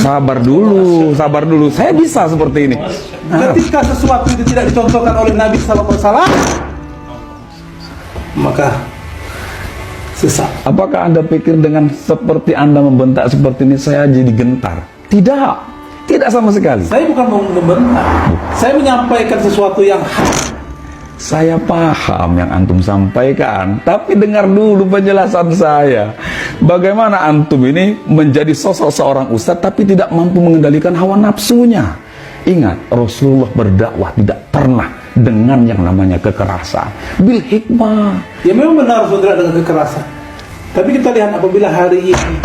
Sabar dulu. Saya bisa seperti ini. Ketika sesuatu itu tidak dicontohkan oleh Nabi SAW, maka sesat. Apakah Anda pikir dengan seperti Anda membentak seperti ini saya jadi gentar? Tidak sama sekali. Saya bukan mau membentak. Saya menyampaikan sesuatu yang hak. Saya paham yang antum sampaikan, tapi dengar dulu penjelasan saya. Bagaimana antum ini menjadi sosok seorang ustadz tapi tidak mampu mengendalikan hawa nafsunya. Ingat, Rasulullah berdakwah tidak pernah dengan yang namanya kekerasan. Bil hikmah. Ya memang benar saudara dengan kekerasan. Tapi kita lihat apabila hari ini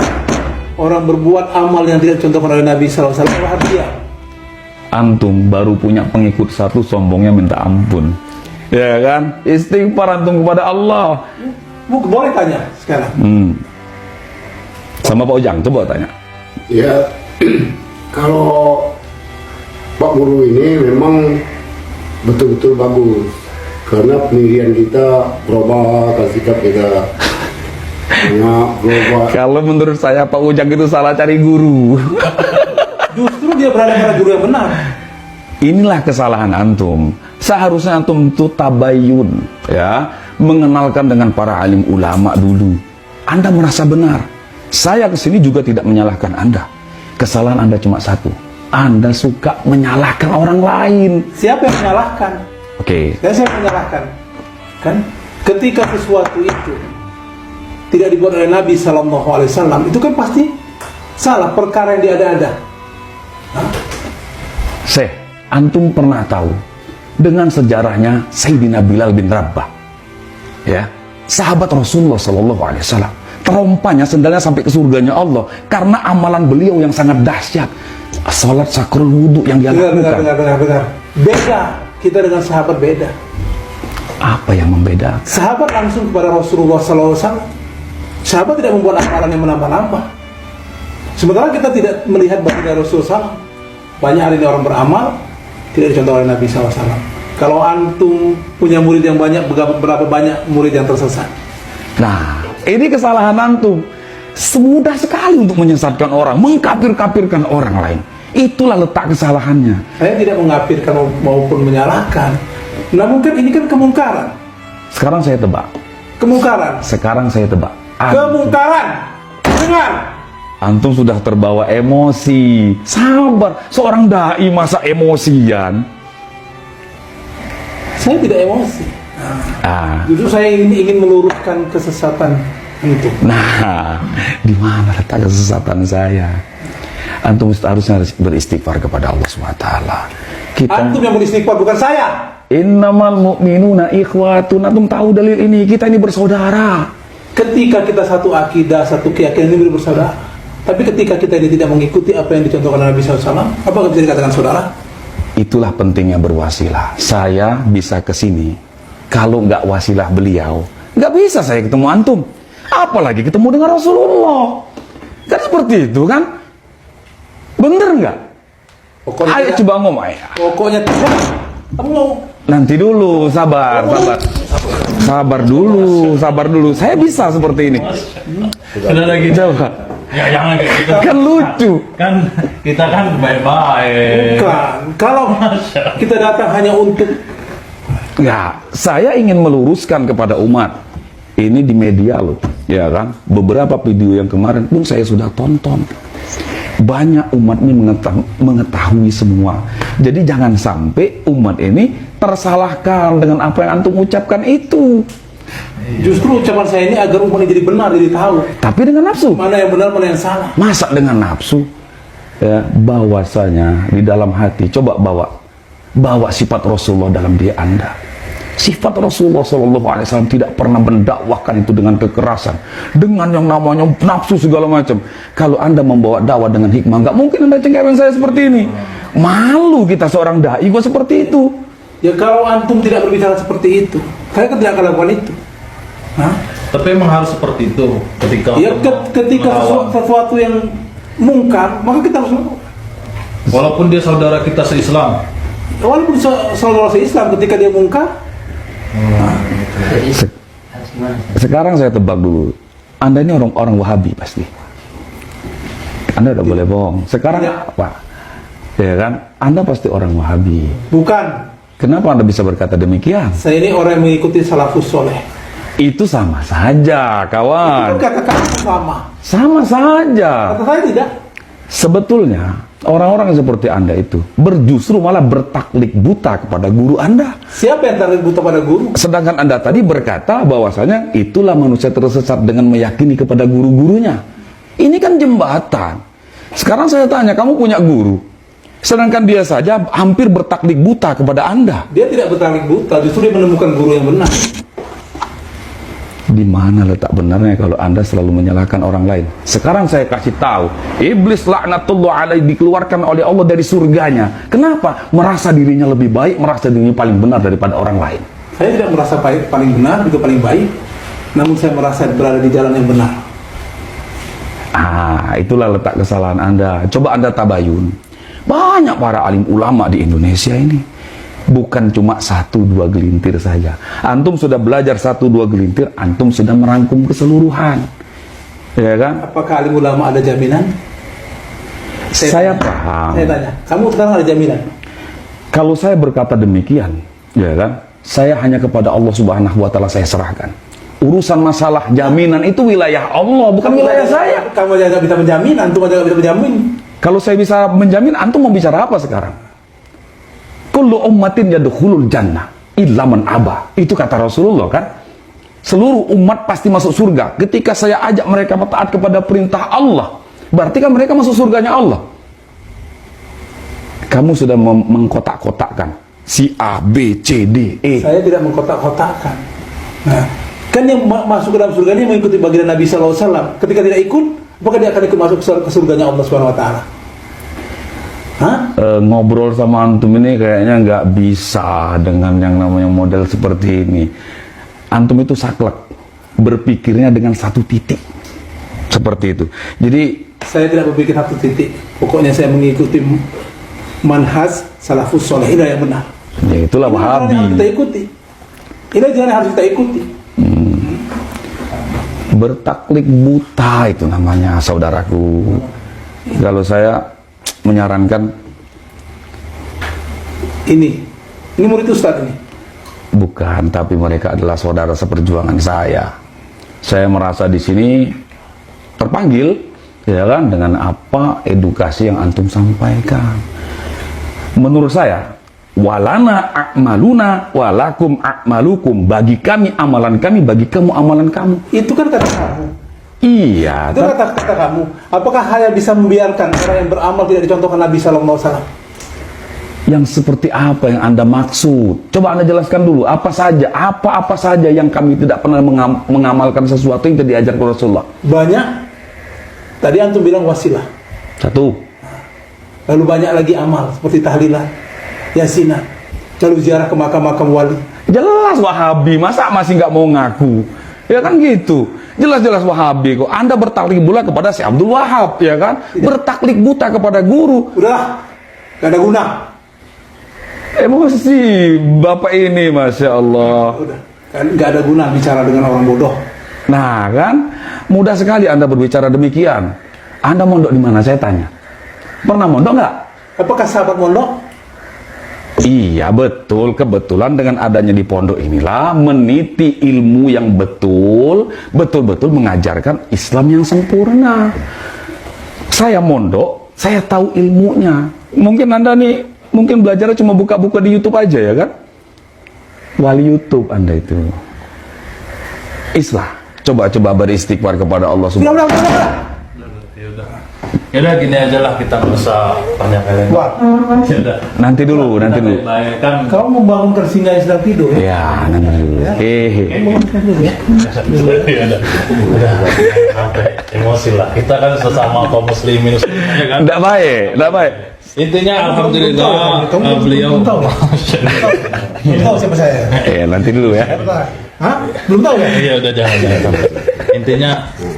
orang berbuat amal yang tidak dicontohkan oleh Nabi SAW, bahagia. Antum baru punya pengikut satu, sombongnya minta ampun. Ya kan? Istighfar antum kepada Allah. Boleh tanya sekarang. Sama Pak Ujang, coba tanya. Ya, kalau Pak Guru ini memang betul-betul bagus. Karena pendirian kita berubah, sikap kita berubah. Kalau menurut saya Pak Ujang itu salah cari guru. Justru dia berada pada guru yang benar. Inilah kesalahan antum. Seharusnya antum itu tabayun, ya, mengenalkan dengan para alim ulama dulu. Anda merasa benar. Saya kesini juga tidak menyalahkan Anda. Kesalahan Anda cuma satu. Anda suka menyalahkan orang lain. Siapa yang menyalahkan? Oke. Saya menyalahkan. Kan? Ketika sesuatu itu tidak dibuat oleh Nabi SAW, itu kan pasti salah, perkara yang diada-ada. Antum pernah tahu dengan sejarahnya Sayyidina Bilal bin Rabah, ya, sahabat Rasulullah SAW, terompanya sendalnya sampai ke surganya Allah karena amalan beliau yang sangat dahsyat, salat sakrul wudu yang dia lakukan. Benar. Beda kita dengan sahabat, beda. Apa yang membedakan? Sahabat langsung kepada Rasulullah SAW. Sahabat tidak membuat amalan yang menambah-nambah. Sementara kita tidak melihat baginda Rasulullah SAW. Banyak hari ini orang beramal tidak dicontoh oleh Nabi SAW. Kalau antum punya murid yang banyak, berapa banyak murid yang tersesat? Nah, ini kesalahan antum. Semudah sekali untuk menyesatkan orang, mengkafir-kafirkan orang lain. Itulah letak kesalahannya. Saya tidak mengkafirkan maupun menyalahkan. Namun kan ini kan kemungkaran. Sekarang saya tebak. Kemungkaran. Sekarang saya tebak. Kemungkaran. Dengar. Antum sudah terbawa emosi. Sabar, seorang dai masa emosian? Saya tidak emosi. Justru saya ingin meluruskan kesesatan itu. Nah, di mana letak kesesatan saya? Antum harusnya beristighfar kepada Allah SWT. Antum yang beristighfar, bukan saya. Innamal mu'minuna ikhwatun. Antum tahu dalil ini, kita ini bersaudara. Ketika kita satu akidah, satu keyakinan ini bersaudara. Tapi ketika kita ini tidak mengikuti apa yang dicontohkan oleh Nabi SAW, apakah bisa dikatakan saudara? Itulah pentingnya berwasilah. Saya bisa ke sini, kalau nggak wasilah beliau, nggak bisa saya ketemu antum. Apalagi ketemu dengan Rasulullah. Kan seperti itu kan? Bener nggak? Ayo coba ngomong ya. Pokoknya tidak. Kamu mau? Nanti dulu, sabar dulu. Saya bisa seperti ini. Sudah lagi. Coba. Ya jangan kayak gitu. Kan lucu. Kan kita kan baik-baik. Bukan. Kalau kita datang hanya untuk, Ya, saya ingin meluruskan kepada umat. Ini di media loh, ya kan? Beberapa video yang kemarin pun saya sudah tonton. Banyak umat ini mengetahui semua. Jadi jangan sampai umat ini tersalahkan dengan apa yang antum ucapkan itu. justru ucapan saya ini agar umat ini jadi benar, jadi tahu. Tapi dengan nafsu. Mana yang benar, mana yang salah. Masa dengan nafsu? Ya, bahwasanya di dalam hati, coba bawa sifat Rasulullah dalam diri Anda. Sifat Rasulullah SAW tidak pernah mendakwahkan itu dengan kekerasan, dengan yang namanya nafsu segala macam. Kalau Anda membawa dakwah dengan hikmah, nggak mungkin Anda cengkeweng saya seperti ini. Malu kita seorang dai kok seperti itu. Ya kalau antum tidak berbicara seperti itu, saya kan tidak akan lakukan itu. Tapi emang harus seperti itu ketika Ya ketika sesuatu yang mungkar, maka kita harus lakukan. walaupun dia saudara kita se-Islam. Walaupun saudara se-Islam, ketika dia mungkar. Sekarang saya tebak dulu, Anda ini orang Wahabi pasti. Anda udah boleh bohong. Sekarang Tidak. apa? Ya kan? Anda pasti orang Wahabi. Bukan. Kenapa Anda bisa berkata demikian? Saya ini orang yang mengikuti salafus soleh. Itu sama saja, kawan. Itu kata kamu sama. Sama saja. Kata saya tidak. Sebetulnya orang-orang seperti Anda itu justru malah bertaklid buta kepada guru Anda. Siapa yang taklid buta pada guru? Sedangkan Anda tadi berkata bahwasanya itulah manusia tersesat dengan meyakini kepada guru-gurunya. Ini kan jembatan. Sekarang saya tanya, kamu punya guru, sedangkan dia saja hampir bertaklid buta kepada Anda. Dia tidak bertaklid buta, justru dia menemukan guru yang benar. Di mana letak benarnya kalau Anda selalu menyalahkan orang lain? Sekarang saya kasih tahu, iblis laknatullah alaih dikeluarkan oleh Allah dari surganya. Kenapa? Merasa dirinya lebih baik, merasa dirinya paling benar daripada orang lain. Saya tidak merasa paling benar, juga paling baik. Namun saya merasa berada di jalan yang benar. Itulah letak kesalahan Anda. Coba Anda tabayun. Banyak para alim ulama di Indonesia ini. Bukan cuma 1-2 gelintir saja. Antum sudah belajar 1-2 gelintir, antum sudah merangkum keseluruhan. Ya kan? Apakah alim ulama ada jaminan? Saya paham. Saya tanya, kamu sekarang ada jaminan? Kalau saya berkata demikian, ya kan? Saya hanya kepada Allah Subhanahu wa taala saya serahkan. Urusan masalah jaminan itu wilayah Allah, bukan wilayah saya. Kamu aja nggak bisa menjamin, antum aja nggak bisa menjamin. Kalau saya bisa menjamin, antum mau bicara apa sekarang? Kullu ummatin yadkhulul jannah illa man aba. Itu kata Rasulullah kan? Seluruh umat pasti masuk surga. Ketika saya ajak mereka taat kepada perintah Allah, berarti kan mereka masuk surganya Allah. Kamu sudah mengkotak-kotakkan si A, B, C, D, E. Saya tidak mengkotak-kotakkan. Nah, kan yang masuk ke dalam surga ini mengikuti baginda Nabi SAW. Ketika tidak ikut, apakah dia akan ikut masuk ke surganya Allah Subhanahu Wa Taala? Ngobrol sama antum ini kayaknya nggak bisa dengan yang namanya model seperti ini. Antum itu saklek, berpikirnya dengan satu titik seperti itu. Jadi saya tidak berpikir satu titik. Pokoknya saya mengikuti manhaj salafus soleh, ini yang benar. ya itulah Ini Wahabi. yang harus kita ikuti. Ini jalan yang harus kita ikuti. Bertaklid buta itu namanya, saudaraku. Kalau saya menyarankan, Ini murid Ustaz ini. bukan, tapi mereka adalah saudara seperjuangan saya. Saya merasa di sini terpanggil, ya kan, dengan apa edukasi yang antum sampaikan. Menurut saya, walana a'maluna walakum a'malukum, bagi kami amalan kami, bagi kamu amalan kamu. Itu kan kata kamu. Iya, Itu kata kamu. Apakah hanya bisa membiarkan orang yang beramal tidak dicontohkan Nabi Sallallahu Alaihi Wasallam? yang seperti apa yang Anda maksud? Coba Anda jelaskan dulu, apa saja yang kami tidak pernah mengamalkan sesuatu yang tidak diajarkan Rasulullah. Banyak. Tadi antum bilang wasilah. Satu, Lalu banyak lagi amal seperti tahlilan, yasinan, lalu ziarah ke makam-makam wali. jelas Wahabi, masa masih nggak mau ngaku? Ya kan gitu, jelas-jelas Wahabi kok. Anda bertaklid buta kepada si Abdul Wahab, ya kan? Bertaklid buta kepada guru. Udahlah, gak ada guna. Emosi Bapak ini, Masya Allah. Udah, kan gak ada guna bicara dengan orang bodoh. Nah kan, mudah sekali Anda berbicara demikian. Anda mondok di mana, saya tanya? Pernah mondok nggak? Apakah sahabat mondok? Iya betul, kebetulan dengan adanya di pondok inilah meniti ilmu yang betul-betul mengajarkan Islam yang sempurna. Saya mondok, saya tahu ilmunya. Mungkin Anda nih, mungkin belajarnya cuma buka-buka di YouTube aja ya kan? Wali YouTube Anda itu. Islah, coba beristighfar kepada Allah Subhanahu wa taala. Yaudah gini aja lah, kita nggak usah tanya kalian. Wah, Yaudah. Nanti dulu. Baik, kan kamu membangunkan singa yang sedang tidur ya? Ya, nanti dulu. Membangunkan dulu ya. Yaudah. Udah sampai emosi lah. Kita kan sesama kaum muslimin, ya kan? Nggak baik. Intinya alhamdulillah beliau belum tahu siapa saya. Nanti dulu ya. Hah? Belum tahu ya? Iya udah jangan. Intinya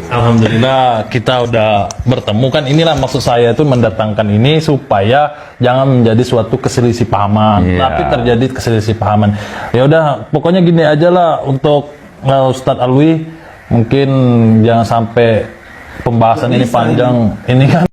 alhamdulillah kita udah bertemu kan, inilah maksud saya itu mendatangkan ini supaya jangan menjadi suatu keselisih pahaman, Iya. tapi terjadi keselisih pahaman. Ya udah pokoknya gini aja lah untuk Ustadz Alwi, mungkin jangan sampai pembahasan ini panjang. Ini kan